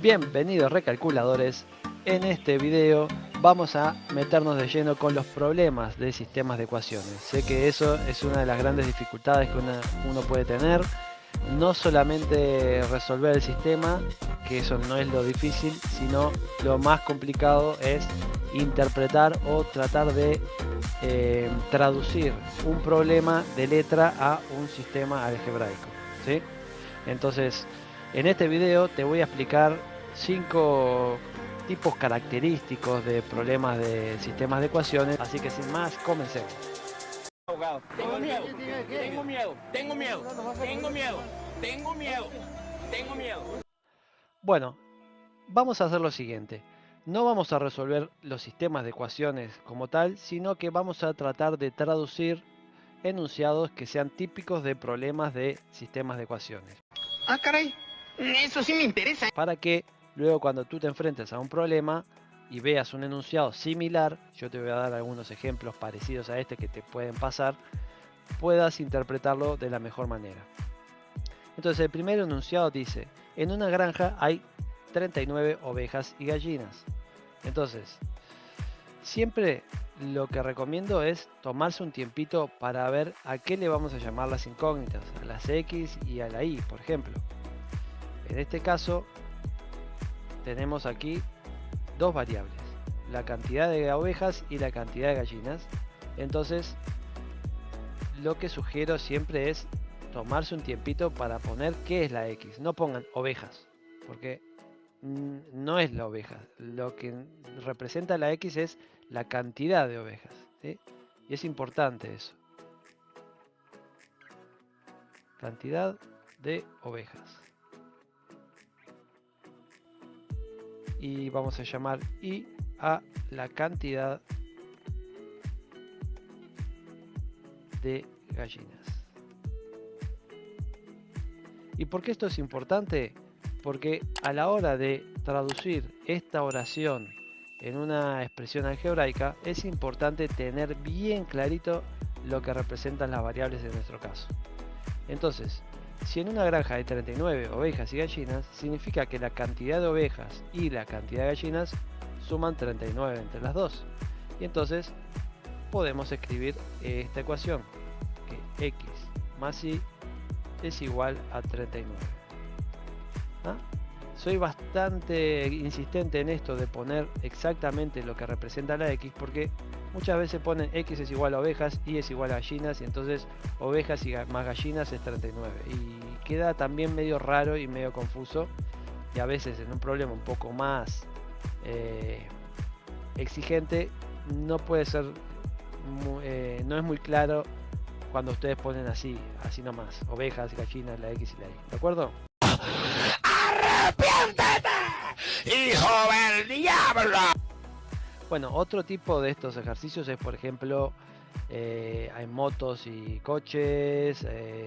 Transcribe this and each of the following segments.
Bienvenidos recalculadores. En este video vamos a meternos de lleno con los problemas de sistemas de ecuaciones. Sé que eso es una de las grandes dificultades que uno puede tener. No solamente resolver el sistema, que eso no es lo difícil, sino lo más complicado es interpretar o tratar de traducir un problema de letra a un sistema algebraico, ¿sí? Entonces, en este video te voy a explicar 5 tipos característicos de problemas de sistemas de ecuaciones, así que sin más, comencemos. Tengo miedo, tengo miedo, tengo miedo, tengo miedo, tengo miedo, tengo miedo. Bueno, vamos a hacer lo siguiente. No vamos a resolver los sistemas de ecuaciones como tal, sino que vamos a tratar de traducir enunciados que sean típicos de problemas de sistemas de ecuaciones. Ah, caray, eso sí me interesa. Para que luego cuando tú te enfrentes a un problema y veas un enunciado similar, yo te voy a dar algunos ejemplos parecidos a este que te pueden pasar, puedas interpretarlo de la mejor manera. Entonces el primer enunciado dice, en una granja hay 39 ovejas y gallinas. Entonces, siempre lo que recomiendo es tomarse un tiempito para ver a qué le vamos a llamar las incógnitas, a las X y a la Y, por ejemplo. En este caso, tenemos aquí dos variables, la cantidad de ovejas y la cantidad de gallinas. Entonces, lo que sugiero siempre es tomarse un tiempito para poner qué es la X. No pongan ovejas, porque no es la oveja. Lo que representa la X es la cantidad de ovejas, ¿sí? Y es importante eso. Cantidad de ovejas. Y vamos a llamar Y a la cantidad de gallinas. ¿Y por qué esto es importante? Porque a la hora de traducir esta oración en una expresión algebraica es importante tener bien clarito lo que representan las variables en nuestro caso. Entonces, si en una granja hay 39 ovejas y gallinas, significa que la cantidad de ovejas y la cantidad de gallinas suman 39 entre las dos. Y entonces podemos escribir esta ecuación, que X más Y es igual a 39. ¿Ah? Soy bastante insistente en esto de poner exactamente lo que representa la X, porque muchas veces ponen X es igual a ovejas, Y es igual a gallinas, y entonces ovejas y más gallinas es 39. Y queda también medio raro y medio confuso, y a veces en un problema un poco más exigente no puede ser, no es muy claro cuando ustedes ponen así nomás, ovejas, gallinas, la X y la Y, ¿de acuerdo? ¡Arrepiéntete, hijo del diablo! Bueno, otro tipo de estos ejercicios es, por ejemplo, hay motos y coches,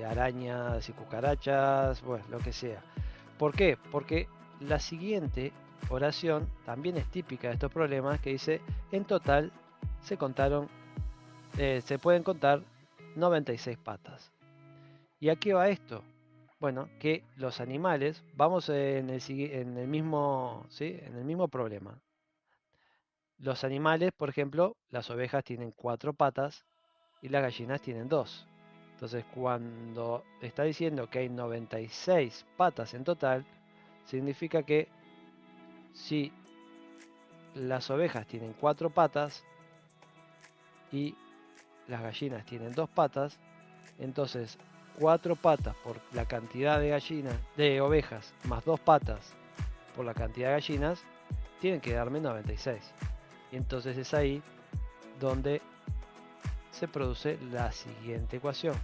arañas y cucarachas, bueno, lo que sea. ¿Por qué? Porque la siguiente oración también es típica de estos problemas, que dice, en total se pueden contar 96 patas. ¿Y a qué va esto? Bueno, que los animales, vamos en el mismo problema. Los animales, por ejemplo, las ovejas tienen 4 patas y las gallinas tienen 2. Entonces, cuando está diciendo que hay 96 patas en total, significa que si las ovejas tienen 4 patas y las gallinas tienen 2 patas, entonces 4 patas por la cantidad de ovejas más 2 patas por la cantidad de gallinas, tienen que darme 96. Y entonces es ahí donde se produce la siguiente ecuación.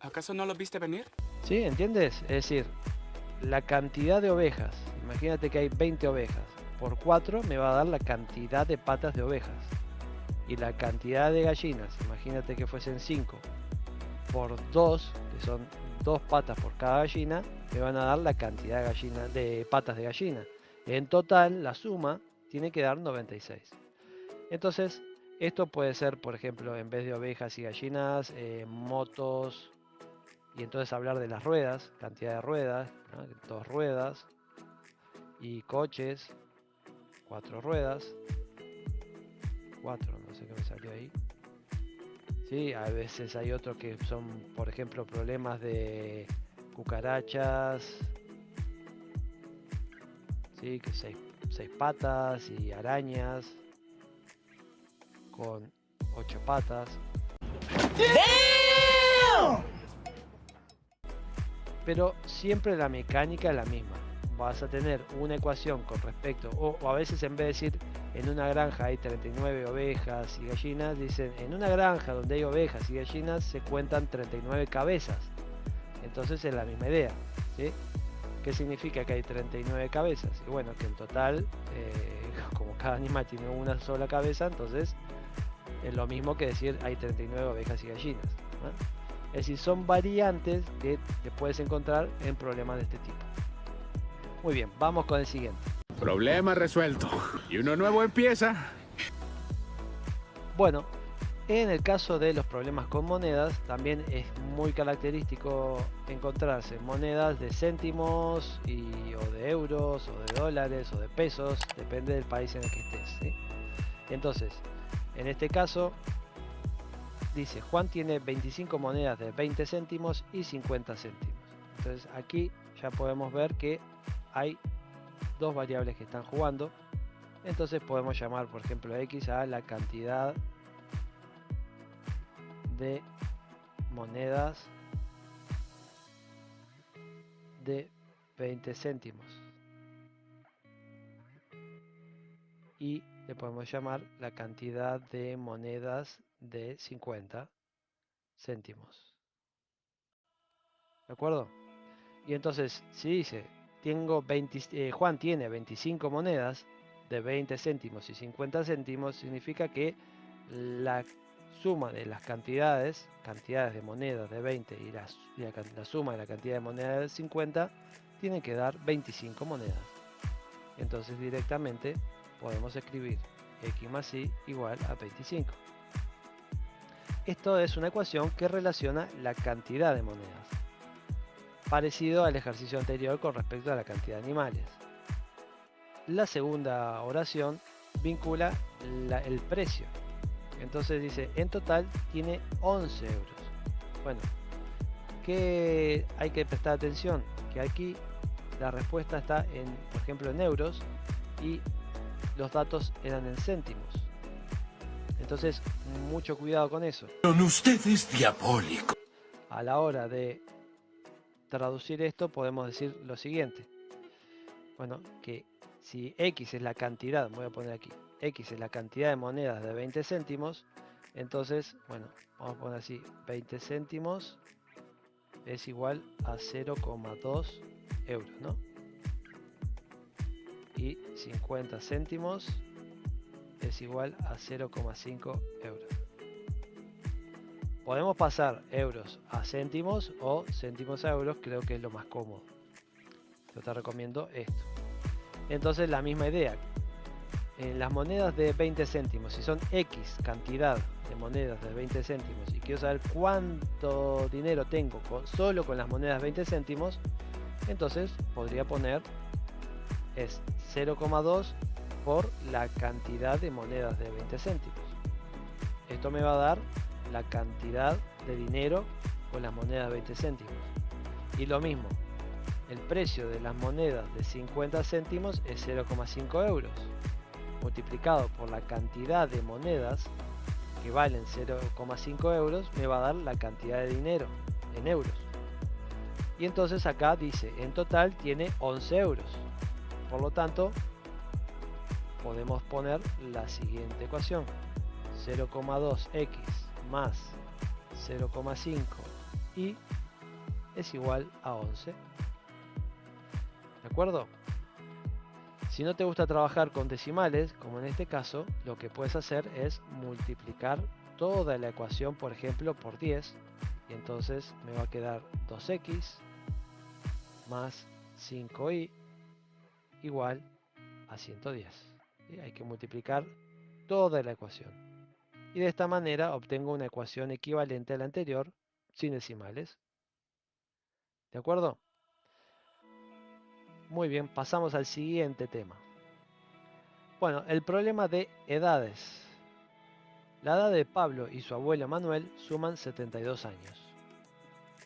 ¿Acaso no lo viste venir? ¿Sí? ¿Entiendes? Es decir, la cantidad de ovejas, imagínate que hay 20 ovejas, por 4 me va a dar la cantidad de patas de ovejas. Y la cantidad de gallinas, imagínate que fuesen 5, por 2, que son 2 patas por cada gallina, me van a dar la cantidad de patas de gallina. En total, la suma tiene que dar 96. Entonces, esto puede ser, por ejemplo, en vez de ovejas y gallinas, motos y entonces hablar de las ruedas, cantidad de ruedas, ¿no? 2 ruedas, y coches, 4 ruedas, 4, no sé qué me salió ahí. Sí, a veces hay otros que son, por ejemplo, problemas de cucarachas, sí, que 6 patas, y arañas con 8 patas. Pero siempre la mecánica es la misma. Vas a tener una ecuación con respecto, o a veces en vez de decir en una granja hay 39 ovejas y gallinas, dicen en una granja donde hay ovejas y gallinas se cuentan 39 cabezas. Entonces es la misma idea, ¿sí? ¿Qué significa que hay 39 cabezas? Y bueno, que en total, como cada animal tiene una sola cabeza, entonces es lo mismo que decir hay 39 ovejas y gallinas, ¿no? Es decir, son variantes que te puedes encontrar en problemas de este tipo. Muy bien, vamos con el siguiente. Problema resuelto. Y uno nuevo empieza. Bueno, en el caso de los problemas con monedas, también es muy característico encontrarse monedas de céntimos o de euros, o de dólares, o de pesos, depende del país en el que estés, ¿sí? Entonces, en este caso, dice, Juan tiene 25 monedas de 20 céntimos y 50 céntimos. Entonces aquí ya podemos ver que hay dos variables que están jugando. Entonces podemos llamar, por ejemplo, x a la cantidad de monedas de 20 céntimos. Y le podemos llamar la cantidad de monedas de 50 céntimos. ¿De acuerdo? Y entonces, si dice, Juan tiene 25 monedas de 20 céntimos y 50 céntimos, significa que la suma de las cantidades de monedas de 20 y la suma de la cantidad de monedas de 50 tiene que dar 25 monedas. Entonces directamente podemos escribir x más y igual a 25. Esto es una ecuación que relaciona la cantidad de monedas, parecido al ejercicio anterior con respecto a la cantidad de animales. La segunda oración vincula el precio. Entonces dice, en total tiene 11 euros. Bueno, ¿qué hay que prestar atención? Que aquí la respuesta está por ejemplo, en euros, y los datos eran en céntimos. Entonces, mucho cuidado con eso. Don, usted es diabólico. A la hora de traducir esto podemos decir lo siguiente. Bueno, que si x es la cantidad, voy a poner aquí, x es la cantidad de monedas de 20 céntimos, entonces, bueno, vamos a poner así, 20 céntimos es igual a 0,2 euros, ¿no? Y 50 céntimos es igual a 0,5 euros. Podemos pasar euros a céntimos o céntimos a euros, creo que es lo más cómodo. Yo te recomiendo esto. Entonces la misma idea. En las monedas de 20 céntimos, si son X cantidad de monedas de 20 céntimos y quiero saber cuánto dinero tengo solo con las monedas 20 céntimos, entonces podría poner es 0,2 por la cantidad de monedas de 20 céntimos. Esto me va a dar la cantidad de dinero con las monedas de 20 céntimos. Y lo mismo, el precio de las monedas de 50 céntimos es 0,5 euros. Multiplicado por la cantidad de monedas que valen 0,5 euros, me va a dar la cantidad de dinero en euros. Y entonces acá dice, en total tiene 11 euros. Por lo tanto, podemos poner la siguiente ecuación. 0,2x más 0,5 y es igual a 11. ¿De acuerdo? Si no te gusta trabajar con decimales, como en este caso, lo que puedes hacer es multiplicar toda la ecuación, por ejemplo, por 10. Y entonces me va a quedar 2x más 5y igual a 110. ¿Sí? Hay que multiplicar toda la ecuación. Y de esta manera obtengo una ecuación equivalente a la anterior, sin decimales. ¿De acuerdo? Muy bien, pasamos al siguiente tema. Bueno, el problema de edades. La edad de Pablo y su abuelo Manuel suman 72 años.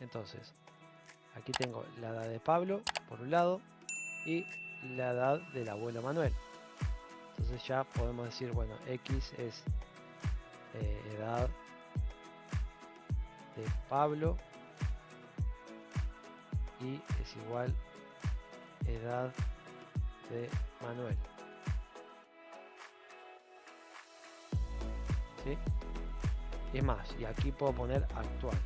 Entonces, aquí tengo la edad de Pablo por un lado y la edad del abuelo Manuel. Entonces ya podemos decir, bueno, X es edad de Pablo y es igual edad de Manuel. ¿Sí? Y es más, y aquí puedo poner actual.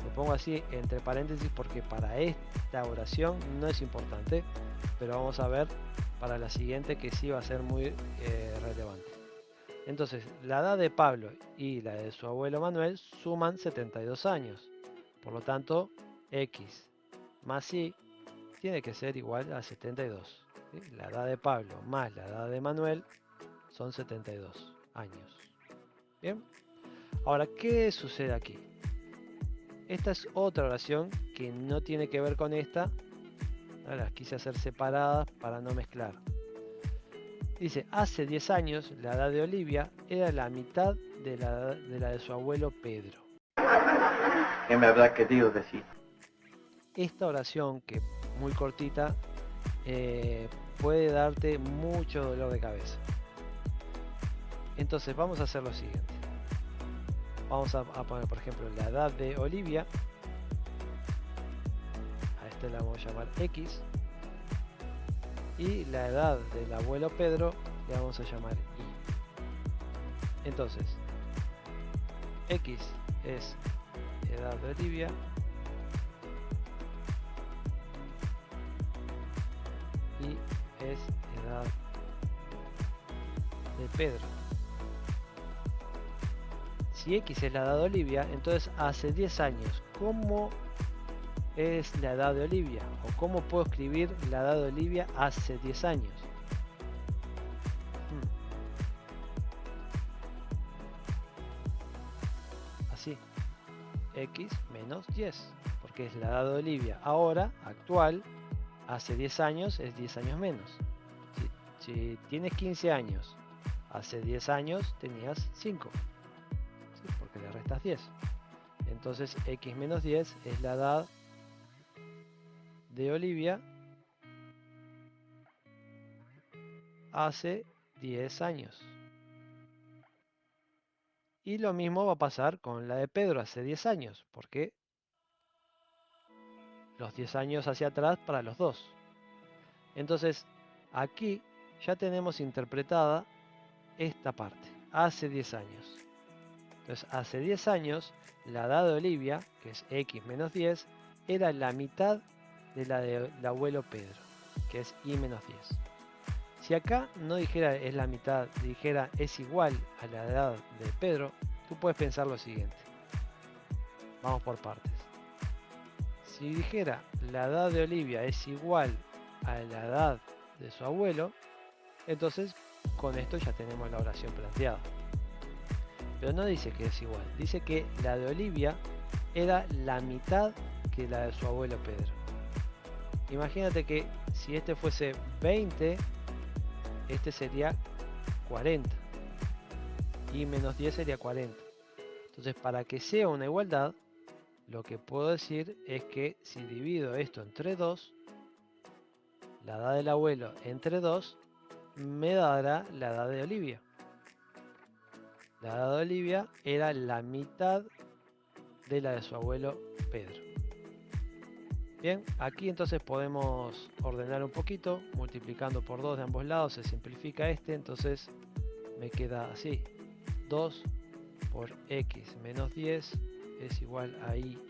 Lo pongo así entre paréntesis porque para esta oración no es importante, pero vamos a ver para la siguiente que sí va a ser muy relevante. Entonces, la edad de Pablo y la de su abuelo Manuel suman 72 años. Por lo tanto, X más Y tiene que ser igual a 72. ¿Sí? La edad de Pablo más la edad de Manuel son 72 años. Bien. Ahora, ¿qué sucede aquí? Esta es otra oración que no tiene que ver con esta. Las quise hacer separadas para no mezclar. Dice, hace 10 años la edad de Olivia era la mitad de la de su abuelo Pedro. ¿Qué me habrá querido decir? Esta oración, que muy cortita, puede darte mucho dolor de cabeza. Entonces vamos a hacer lo siguiente. Vamos a poner, por ejemplo, la edad de Olivia. A esta la vamos a llamar X. Y la edad del abuelo Pedro le vamos a llamar Y. Entonces, X es edad de Olivia. Y es edad de Pedro. Si X es la edad de Olivia, entonces hace 10 años, ¿cómo es la edad de Olivia? ¿O cómo puedo escribir la edad de Olivia hace 10 años? Así. X menos 10. Porque es la edad de Olivia. Ahora, actual, hace 10 años es 10 años menos. Si tienes 15 años, hace 10 años tenías 5. ¿Sí? Porque le restas 10. Entonces X menos 10 es la edad de Olivia hace 10 años. Y lo mismo va a pasar con la de Pedro hace 10 años, porque los 10 años hacia atrás para los dos. Entonces, aquí ya tenemos interpretada esta parte, hace 10 años. Entonces, hace 10 años, la edad de Olivia, que es X menos 10, era la mitad de la del abuelo Pedro, que es Y menos 10. Si acá no dijera es la mitad, dijera es igual a la edad de Pedro, tú puedes pensar lo siguiente. Vamos por partes. Si dijera la edad de Olivia es igual a la edad de su abuelo, entonces con esto ya tenemos la oración planteada. Pero no dice que es igual, dice que la de Olivia era la mitad que la de su abuelo Pedro. Imagínate que si este fuese 20, este sería 40. Y menos 10 sería 40. Entonces, para que sea una igualdad, lo que puedo decir es que si divido esto entre 2, la edad del abuelo entre 2, me dará la edad de Olivia. La edad de Olivia era la mitad de la de su abuelo Pedro. Bien, aquí entonces podemos ordenar un poquito, multiplicando por 2 de ambos lados se simplifica entonces me queda así, 2 por X menos 10 es igual a Y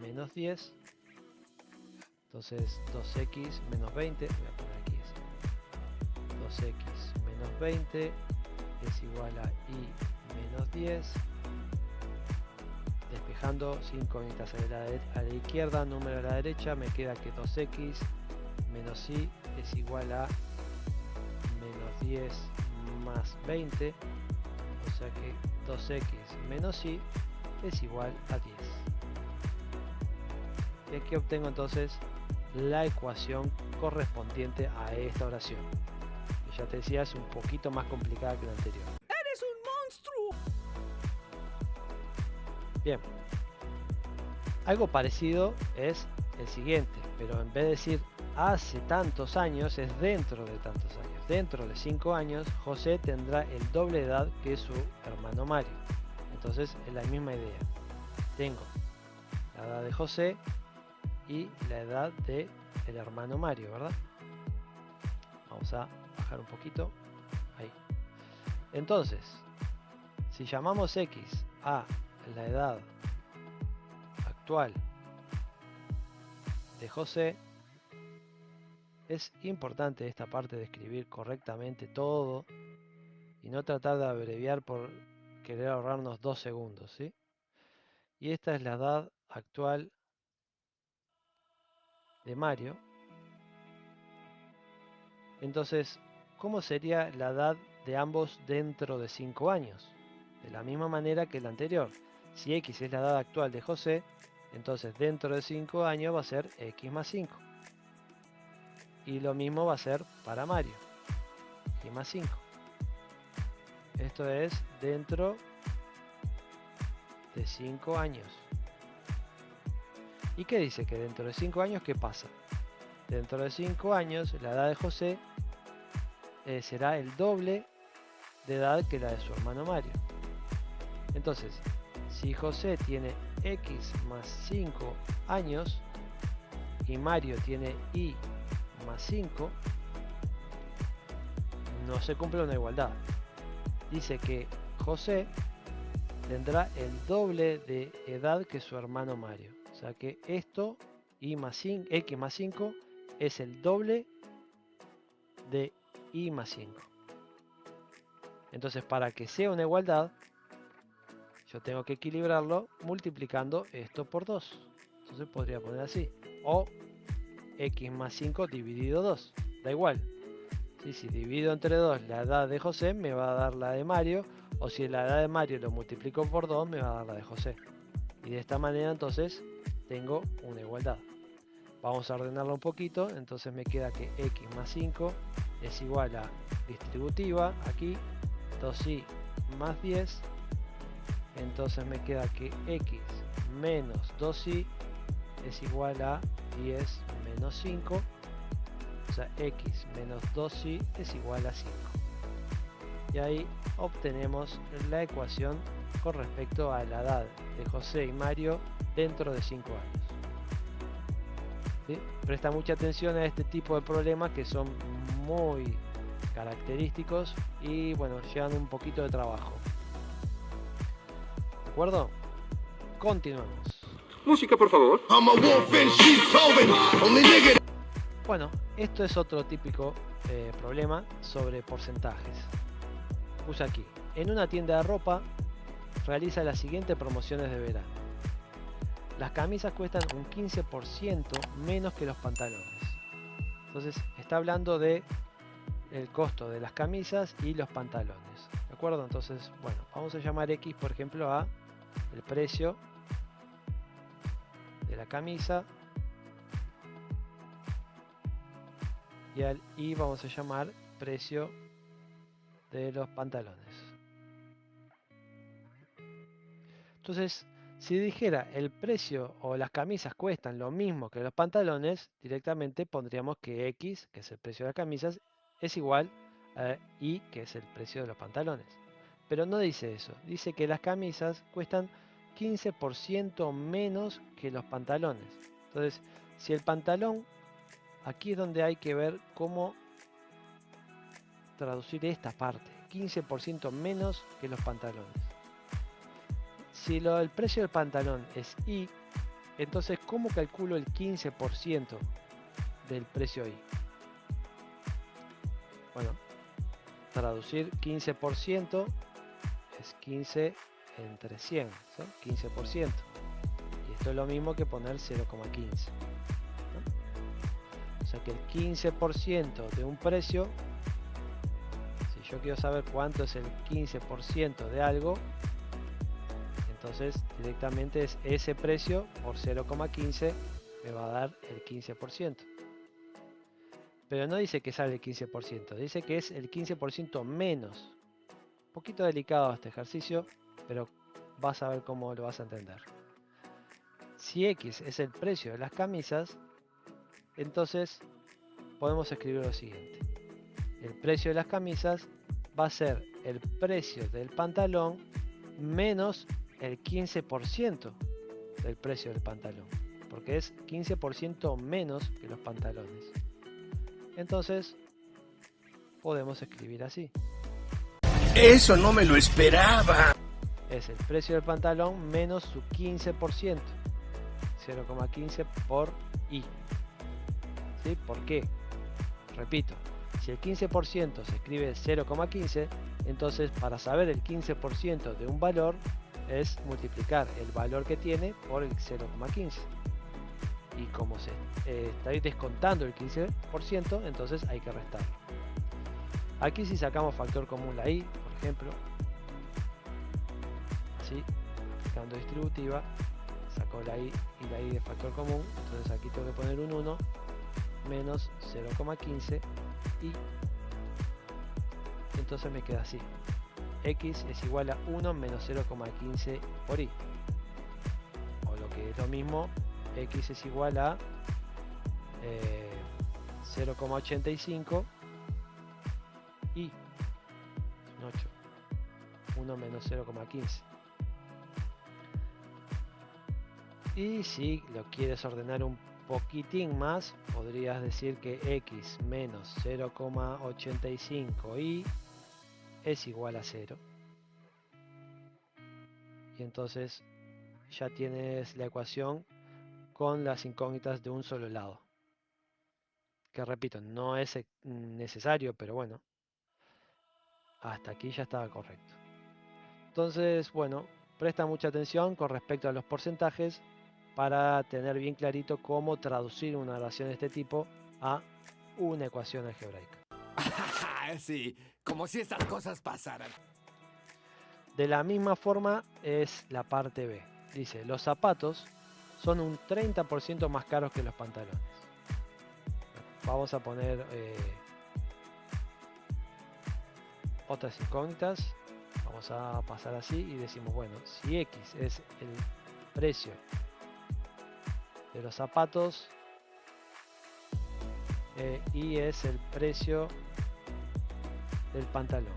menos 10, entonces 2X menos 20, voy a poner aquí eso, 2X menos 20 es igual a Y menos 10, despejando 5 incógnitas a la izquierda, número a la derecha, me queda que 2X menos Y es igual a menos 10 más 20, o sea que 2x menos y es igual a 10. Y aquí obtengo entonces la ecuación correspondiente a esta oración. Que ya te decía, es un poquito más complicada que la anterior. ¡Eres un monstruo! Bien. Algo parecido es el siguiente, pero en vez de decir hace tantos años, es dentro de tantos años. Dentro de 5 años, José tendrá el doble de edad que su hermano Mario. Entonces es la misma idea. Tengo la edad de José y la edad de el hermano Mario, ¿verdad? Vamos a bajar un poquito. Ahí. Entonces, si llamamos X a la edad actual de José, es importante esta parte de escribir correctamente todo y no tratar de abreviar por querer ahorrarnos 2 segundos, ¿sí? Y esta es la edad actual de Mario. Entonces, ¿cómo sería la edad de ambos dentro de 5 años? De la misma manera que la anterior. Si X es la edad actual de José, entonces dentro de 5 años va a ser X más 5. Y lo mismo va a ser para Mario. Y más 5. Esto es dentro de 5 años. ¿Y qué dice? Que dentro de 5 años, ¿qué pasa? Dentro de 5 años, la edad de José será el doble de edad que la de su hermano Mario. Entonces, si José tiene X más 5 años y Mario tiene Y más 5, no se cumple una igualdad. Dice que José tendrá el doble de edad que su hermano Mario. O sea que esto, X más 5, es el doble de Y más 5. Entonces, para que sea una igualdad, yo tengo que equilibrarlo multiplicando esto por 2. Entonces podría poner así. O X más 5 dividido 2. Da igual. Si divido entre 2 la edad de José, me va a dar la de Mario. O si la edad de Mario lo multiplico por 2, me va a dar la de José. Y de esta manera entonces tengo una igualdad. Vamos a ordenarlo un poquito. Entonces me queda que X más 5 es igual a distributiva. Aquí 2y más 10. Entonces me queda que X menos 2y es igual a 10 menos 5. O sea, X menos 2y es igual a 5. Y ahí obtenemos la ecuación con respecto a la edad de José y Mario dentro de 5 años. ¿Sí? Presta mucha atención a este tipo de problemas que son muy característicos y bueno, llevan un poquito de trabajo. ¿De acuerdo? Continuamos. Música, por favor. Bueno, esto es otro típico problema sobre porcentajes. Puse aquí. En una tienda de ropa realiza las siguientes promociones de verano. Las camisas cuestan un 15% menos que los pantalones. Entonces está hablando de el costo de las camisas y los pantalones. ¿De acuerdo? Entonces, bueno, vamos a llamar X, por ejemplo, a el precio de la camisa. Y al Y vamos a llamar precio de los pantalones. Entonces, si dijera el precio o las camisas cuestan lo mismo que los pantalones, directamente pondríamos que X, que es el precio de las camisas, es igual a Y, que es el precio de los pantalones. Pero no dice eso, dice que las camisas cuestan 15% menos que los pantalones. Entonces, si el pantalón, aquí es donde hay que ver cómo traducir esta parte, 15% menos que los pantalones. Si el precio del pantalón es Y, entonces ¿cómo calculo el 15% del precio Y? Bueno, traducir 15% es 15 entre 100, ¿sí? 15%. Y esto es lo mismo que poner 0,15. ¿No? O sea que el 15% de un precio, si yo quiero saber cuánto es el 15% de algo, Entonces directamente es ese precio por 0,15 me va a dar el 15%. Pero no dice que sale el 15%, dice que es el 15% menos. Un poquito delicado este ejercicio, pero vas a ver cómo lo vas a entender. Si X es el precio de las camisas, entonces podemos escribir lo siguiente. El precio de las camisas va a ser el precio del pantalón menos el 15% del precio del pantalón, porque es 15% menos que los pantalones. Entonces podemos escribir así. Eso no me lo esperaba. Es el precio del pantalón menos su 15%. 0,15 por I. ¿Sí? ¿Por qué? Repito, si el 15% se escribe 0,15, entonces para saber el 15% de un valor es multiplicar el valor que tiene por el 0,15. Y como se está descontando el 15%, entonces hay que restarlo. Aquí si sacamos factor común la I, por ejemplo, así, aplicando distributiva, saco la I y la I de factor común, entonces aquí tengo que poner un 1 menos 0,15 y entonces me queda así. X es igual a 1 menos 0,15 por I. O lo que es lo mismo, X es igual a 0,85 y 8. 1 menos 0,15. Y si lo quieres ordenar un poquitín más, podrías decir que X menos 0,85 y es igual a 0. Y entonces ya tienes la ecuación con las incógnitas de un solo lado. Que repito, no es necesario, pero bueno, hasta aquí ya estaba correcto. Entonces, bueno, presta mucha atención con respecto a los porcentajes para tener bien clarito cómo traducir una relación de este tipo a una ecuación algebraica. Sí, como si estas cosas pasaran. De la misma forma es la parte B. Dice, los zapatos son un 30% más caros que los pantalones. Vamos a poner otras incógnitas. Vamos a pasar así y decimos, bueno, si X es el precio de los zapatos y es el precio del pantalón.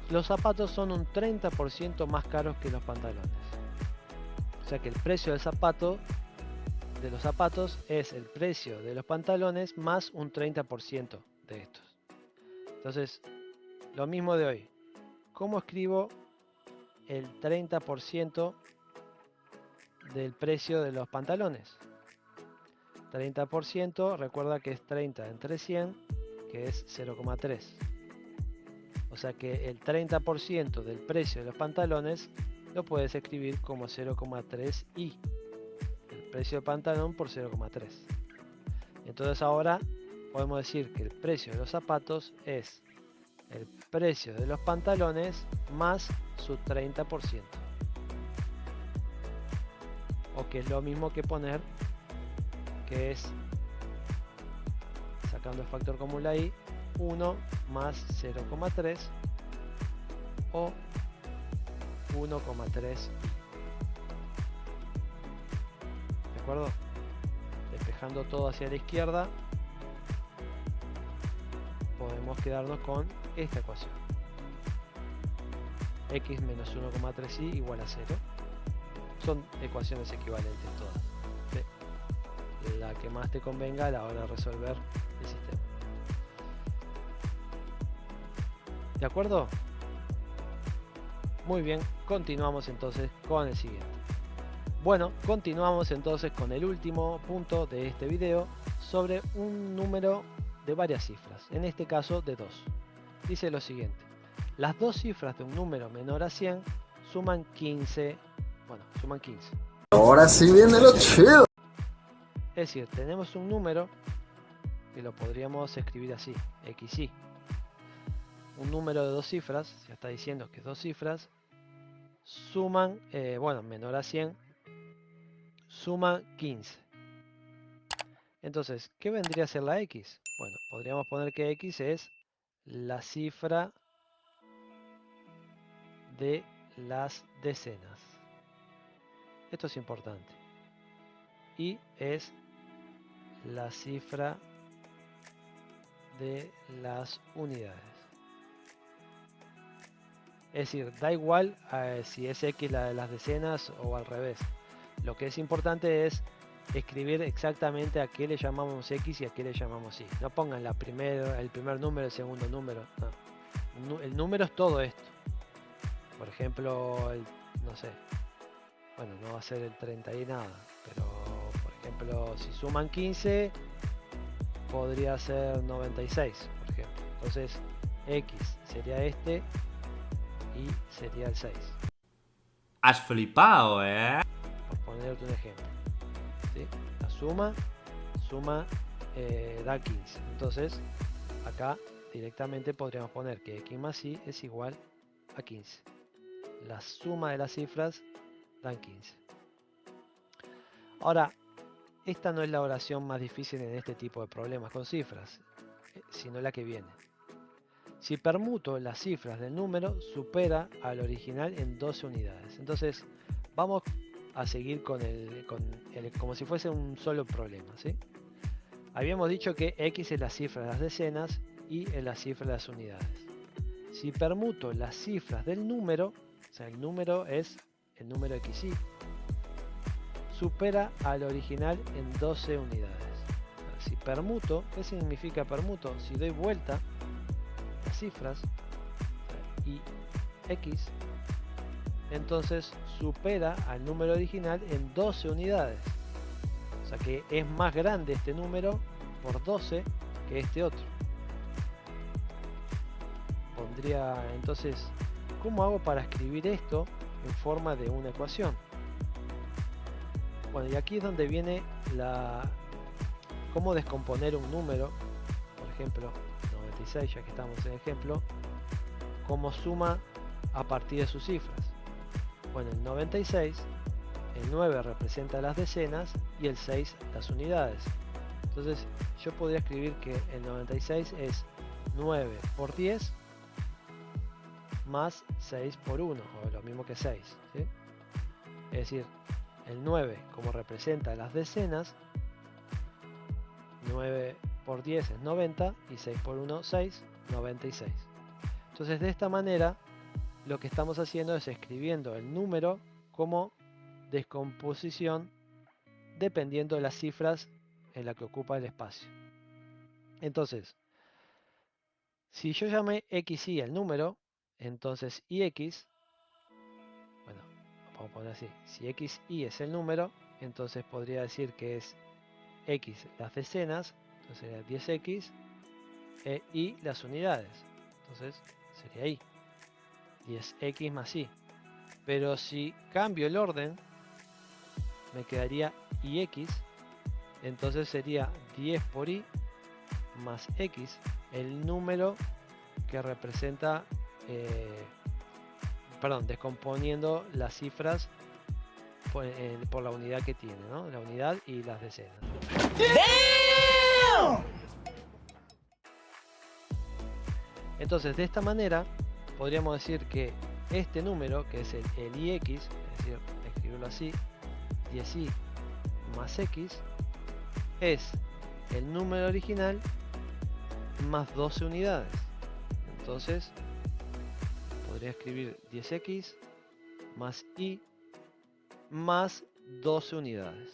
Los zapatos son un 30% más caros que los pantalones. O sea que el precio del zapato de los zapatos es el precio de los pantalones más un 30% de estos. Entonces, lo mismo de hoy. ¿Cómo escribo el 30% del precio de los pantalones? 30%, recuerda que es 30 entre 100, que es 0,3. O sea que el 30% del precio de los pantalones lo puedes escribir como 0,3i. El precio del pantalón por 0,3. Entonces ahora podemos decir que el precio de los zapatos es el precio de los pantalones más su 30%. O que es lo mismo que poner que es, sacando el factor común la I, 1 más 0,3 o 1,3. ¿De acuerdo? Despejando todo hacia la izquierda, podemos quedarnos con esta ecuación. X menos 1,3i igual a 0. Son ecuaciones equivalentes todas. ¿Sí? La que más te convenga a la hora de resolver el sistema. ¿De acuerdo? Muy bien, continuamos entonces con el siguiente. Bueno, continuamos entonces con el último punto de este video sobre un número de varias cifras, en este caso de 2. Dice lo siguiente: las dos cifras de un número menor a 100 suman 15. Bueno, suman 15. Ahora sí viene lo chido. Es decir, tenemos un número que lo podríamos escribir así, xy. un número de 2 cifras, ya está diciendo que 2 cifras, suman, bueno, menor a 100, suman 15. Entonces, ¿qué vendría a ser la X? Bueno, podríamos poner que X es la cifra de las decenas. Esto es importante. Y es la cifra de las unidades. Es decir, da igual si es X la de las decenas o al revés. Lo que es importante es escribir exactamente a qué le llamamos X y a qué le llamamos Y. No pongan el primer número, el segundo número. No. El número es todo esto. Por ejemplo, no sé. Bueno, no va a ser el 30 y nada. Pero, por ejemplo, si suman 15, podría ser 96, por ejemplo. Entonces, X sería este y sería el 6. Has flipado, Por ponerte un ejemplo. ¿Sí? La suma da 15. Entonces, acá directamente podríamos poner que X más Y es igual a 15. La suma de las cifras dan 15. Ahora, esta no es la oración más difícil en este tipo de problemas con cifras, sino la que viene. Si permuto las cifras del número, supera al original en 12 unidades. Entonces, vamos a seguir como si fuese un solo problema, ¿sí? Habíamos dicho que X es la cifra de las decenas y es la cifra de las unidades. Si permuto las cifras del número, o sea, el número es el número XY, supera al original en 12 unidades. Si permuto, ¿qué significa permuto? Si doy vuelta las cifras y X, entonces supera al número original en 12 unidades. O sea que es más grande este número por 12 que este otro. Pondría entonces, ¿cómo hago para escribir esto en forma de una ecuación? Bueno, y aquí es donde viene cómo descomponer un número, por ejemplo, 96, ya que estamos en ejemplo, como suma a partir de sus cifras. Bueno, el 96, el 9 representa las decenas y el 6 las unidades. Entonces, yo podría escribir que el 96 es 9 por 10 más 6 por 1, o lo mismo que 6, ¿sí? Es decir, el 9 como representa las decenas, 9 por 10 es 90 y 6 por 1, 6, 96. Entonces de esta manera lo que estamos haciendo es escribiendo el número como descomposición dependiendo de las cifras en la que ocupa el espacio. Entonces, si yo llamé XY el número, entonces IX, bueno, vamos a poner así, si XY es el número, entonces podría decir que es X las decenas, entonces sería 10X, y las unidades, entonces sería Y, 10X más Y. Pero si cambio el orden, me quedaría IX, entonces sería 10 por Y más X, el número que representa, descomponiendo las cifras por la unidad que tiene, ¿no? La unidad y las decenas. Entonces, de esta manera, podríamos decir que este número, que es el IX, es decir, escribirlo así, 10Y más X, es el número original más 12 unidades. Entonces, podría escribir 10X más Y más 12 unidades.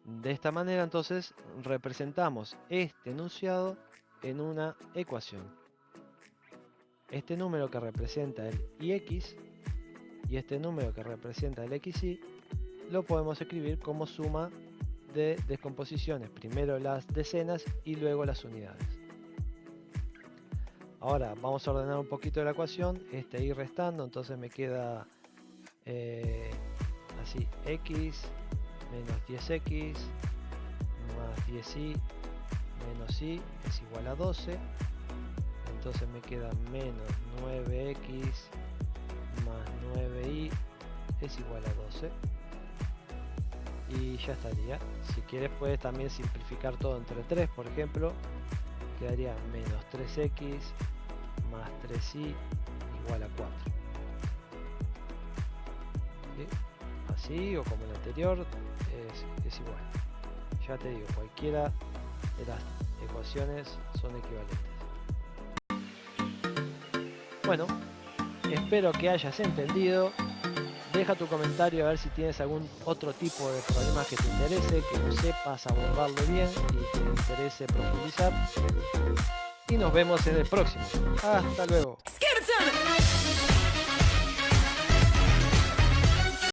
De esta manera, entonces, representamos este enunciado en una ecuación. Este número que representa el IX y este número que representa el XY lo podemos escribir como suma de descomposiciones, primero las decenas y luego las unidades. Ahora vamos a ordenar un poquito la ecuación, y restando, entonces me queda así, X menos 10X más 10Y menos y es igual a 12. Entonces me queda menos 9x más 9y es igual a 12. Y ya estaría. Si quieres puedes también simplificar todo entre 3, por ejemplo. Quedaría menos 3x más 3y igual a 4. ¿Sí? Así o como el anterior es igual. Ya te digo, cualquiera de las ecuaciones son equivalentes. Bueno, espero que hayas entendido. Deja tu comentario a ver si tienes algún otro tipo de problemas que te interese, que no sepas abordarlo bien y te interese profundizar. Y nos vemos en el próximo. Hasta luego. Give it to me.